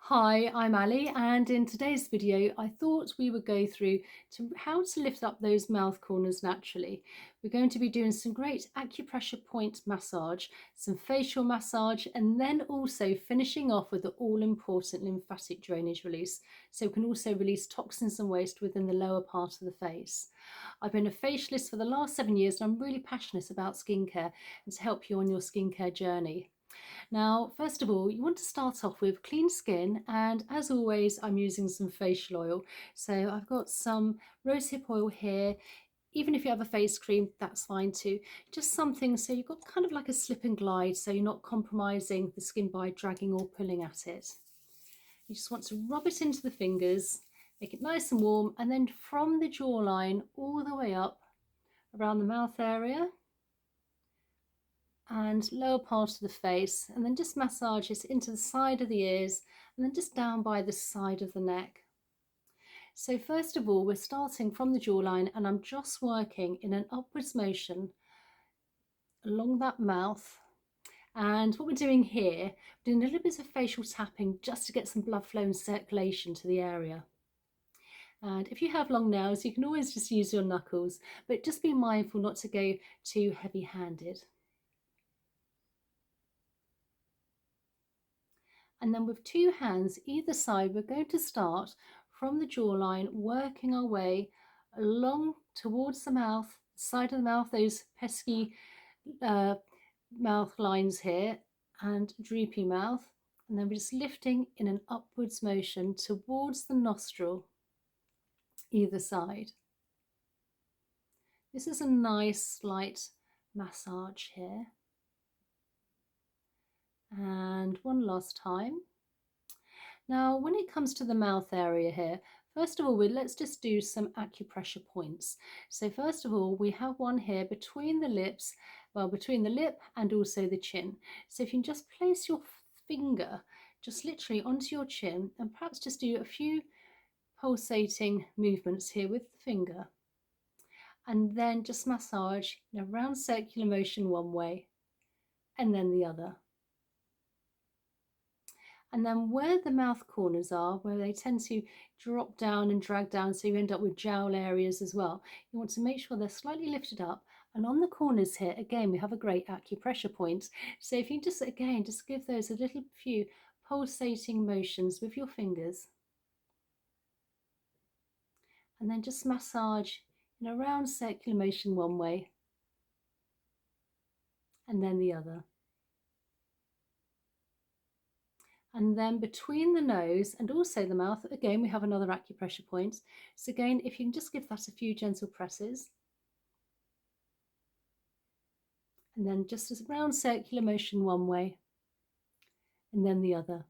Hi, I'm Ali, and in today's video I thought we would go through how to lift up those mouth corners naturally. We're going to be doing some great acupressure point massage, some facial massage, and then also finishing off with the all-important lymphatic drainage release, so we can also release toxins and waste within the lower part of the face. I've been a facialist for the last 7 years and I'm really passionate about skincare and to help you on your skincare journey. Now, first of all, you want to start off with clean skin, and as always, I'm using some facial oil. So I've got some rosehip oil here. Even if you have a face cream, that's fine too. Just something so you've got kind of like a slip and glide, so you're not compromising the skin by dragging or pulling at it. You just want to rub it into the fingers, make it nice and warm, and then from the jawline all the way up around the mouth area and lower part of the face, and then just massage it into the side of the ears and then just down by the side of the neck. So first of all, we're starting from the jawline and I'm just working in an upwards motion along that mouth. And what we're doing here, we're doing a little bit of facial tapping just to get some blood flow and circulation to the area. And if you have long nails, you can always just use your knuckles, but just be mindful not to go too heavy-handed. And then with two hands either side, we're going to start from the jawline, working our way along towards the mouth, side of the mouth, those pesky mouth lines here, and droopy mouth. And then we're just lifting in an upwards motion towards the nostril, either side. This is a nice light massage here. And one last time. Now, when it comes to the mouth area here, first of all, let's just do some acupressure points. So first of all, we have one here between the lips, well, between the lip and also the chin. So if you can just place your finger just literally onto your chin and perhaps just do a few pulsating movements here with the finger. And then just massage in a round circular motion one way and then the other. And then where the mouth corners are, where they tend to drop down and drag down, so you end up with jowl areas as well, you want to make sure they're slightly lifted up. And on the corners here, again, we have a great acupressure point. So if you just, again, just give those a little few pulsating motions with your fingers. And then just massage in a round circular motion one way and then the other. And then between the nose and also the mouth, again, we have another acupressure point. So again, if you can just give that a few gentle presses. And then just a round circular motion one way and then the other.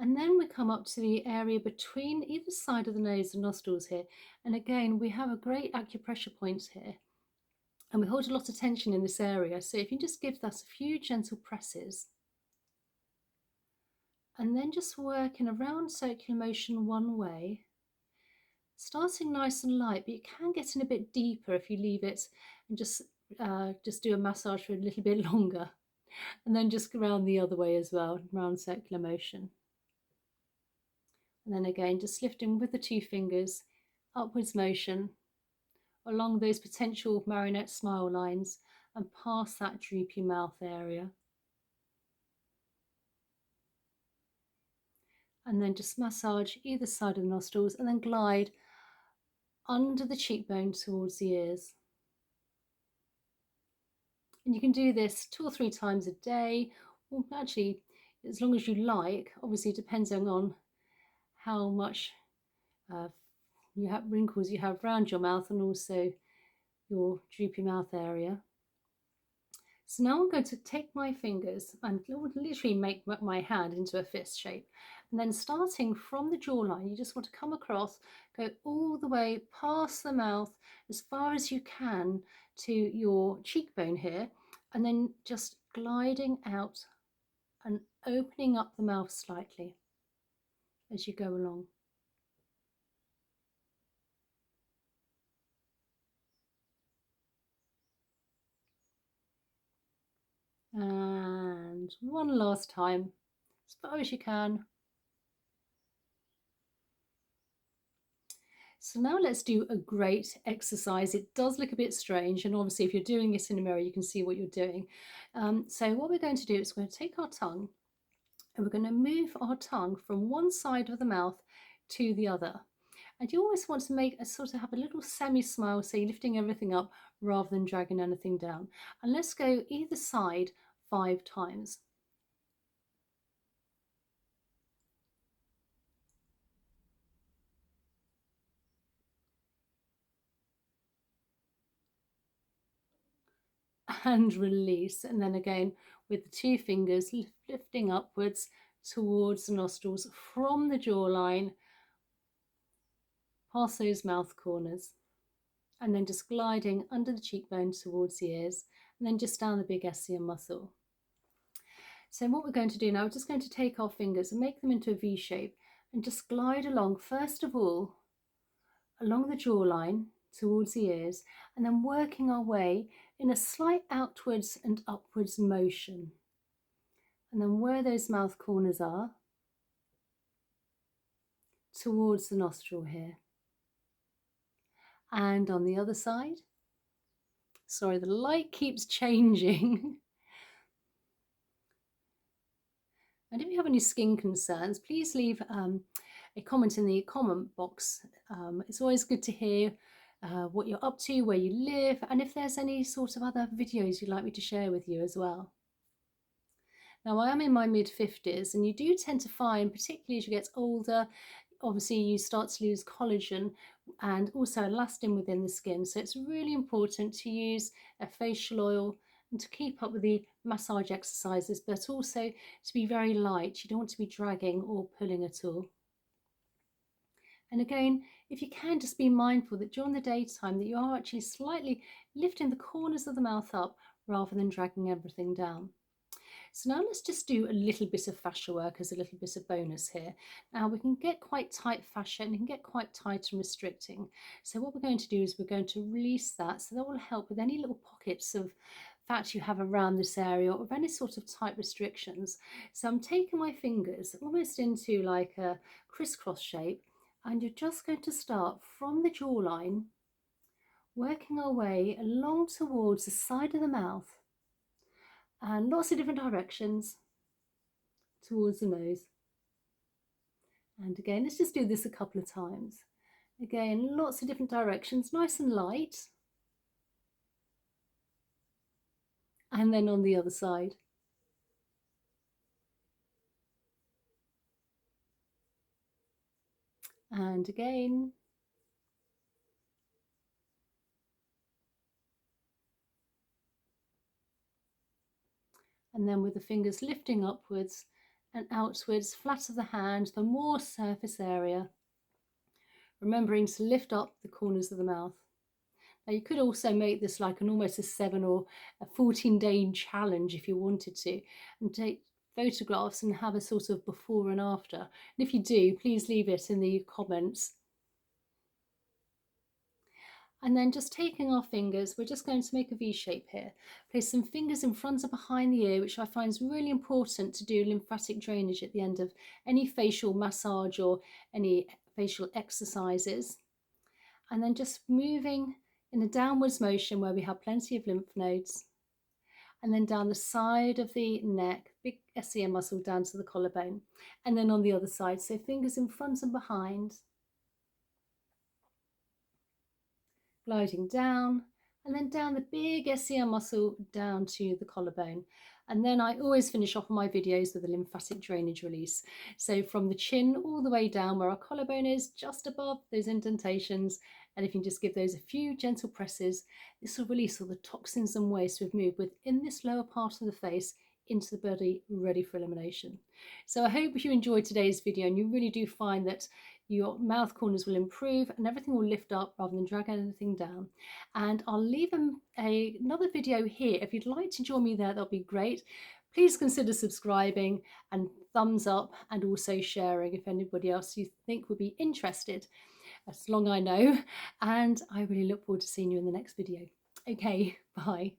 And then we come up to the area between either side of the nose and nostrils here. And again, we have a great acupressure point here. And we hold a lot of tension in this area. So if you just give that a few gentle presses. And then just work in a round circular motion one way. Starting nice and light, but you can get in a bit deeper if you leave it and just do a massage for a little bit longer. And then just go around the other way as well, round circular motion. And then again, just lifting with the two fingers, upwards motion along those potential marionette smile lines and past that droopy mouth area. And then just massage either side of the nostrils and then glide under the cheekbone towards the ears. And you can do this 2 or 3 times a day, or actually as long as you like, obviously depending on how much you have wrinkles you have around your mouth and also your droopy mouth area. So now I'm going to take my fingers and literally make my hand into a fist shape. And then starting from the jawline, you just want to come across, go all the way past the mouth as far as you can to your cheekbone here, and then just gliding out and opening up the mouth slightly as you go along. And And one last time, as far as you can. So now let's do a great exercise. It does look a bit strange, and obviously if you're doing it in a mirror, you can see what you're doing. So what we're going to do is we're going to take our tongue and we're going to move our tongue from one side of the mouth to the other. And you always want to make a sort of have a little semi-smile, so you're lifting everything up rather than dragging anything down. And let's go either side 5 times. And release, and then again with the 2 fingers lifting upwards towards the nostrils from the jawline, past those mouth corners, and then just gliding under the cheekbone towards the ears, and then just down the big SCM muscle. So what we're going to do now, we're just going to take our fingers and make them into a V shape and just glide along, first of all along the jawline towards the ears, and then working our way in a slight outwards and upwards motion. And then where those mouth corners are, towards the nostril here. And on the other side. Sorry, the light keeps changing. And if you have any skin concerns, please leave a comment in the comment box. It's always good to hear what you're up to, where you live, and if there's any sort of other videos you'd like me to share with you as well. Now, I am in my mid-50s, and you do tend to find, particularly as you get older, obviously you start to lose collagen and also elastin within the skin. So it's really important to use a facial oil and to keep up with the massage exercises, but also to be very light. You don't want to be dragging or pulling at all. And again, if you can, just be mindful that during the daytime that you are actually slightly lifting the corners of the mouth up rather than dragging everything down. So now let's just do a little bit of fascia work as a little bit of bonus here. Now we can get quite tight fascia and it can get quite tight and restricting. So what we're going to do is we're going to release that, so that will help with any little pockets of fat you have around this area or any sort of tight restrictions. So I'm taking my fingers almost into like a crisscross shape, and you're just going to start from the jawline, working our way along towards the side of the mouth, and lots of different directions towards the nose. And again, let's just do this a couple of times. Again, lots of different directions, nice and light. And then on the other side. And again. And then with the fingers lifting upwards and outwards, flat of the hand, the more surface area. Remembering to lift up the corners of the mouth. Now you could also make this like an almost a 7 or a 14-day challenge if you wanted to, and take photographs and have a sort of before and after. And if you do, please leave it in the comments. And then just taking our fingers, we're just going to make a V shape here. Place some fingers in front and behind the ear, which I find is really important to do lymphatic drainage at the end of any facial massage or any facial exercises. And then just moving in a downwards motion where we have plenty of lymph nodes. And then down the side of the neck, big SCM muscle down to the collarbone. And then on the other side, so fingers in front and behind. Gliding down, and then down the big SCM muscle down to the collarbone. And then I always finish off my videos with a lymphatic drainage release. So from the chin all the way down where our collarbone is, just above those indentations. And if you can just give those a few gentle presses, this will release all the toxins and waste we've moved within this lower part of the face into the body, ready for elimination. So I hope you enjoyed today's video and you really do find that your mouth corners will improve and everything will lift up rather than drag anything down. And I'll leave another video here. If you'd like to join me there, that'll be great. Please consider subscribing and thumbs up, and also sharing if anybody else you think would be interested, as long as I know. And I really look forward to seeing you in the next video. Okay, bye.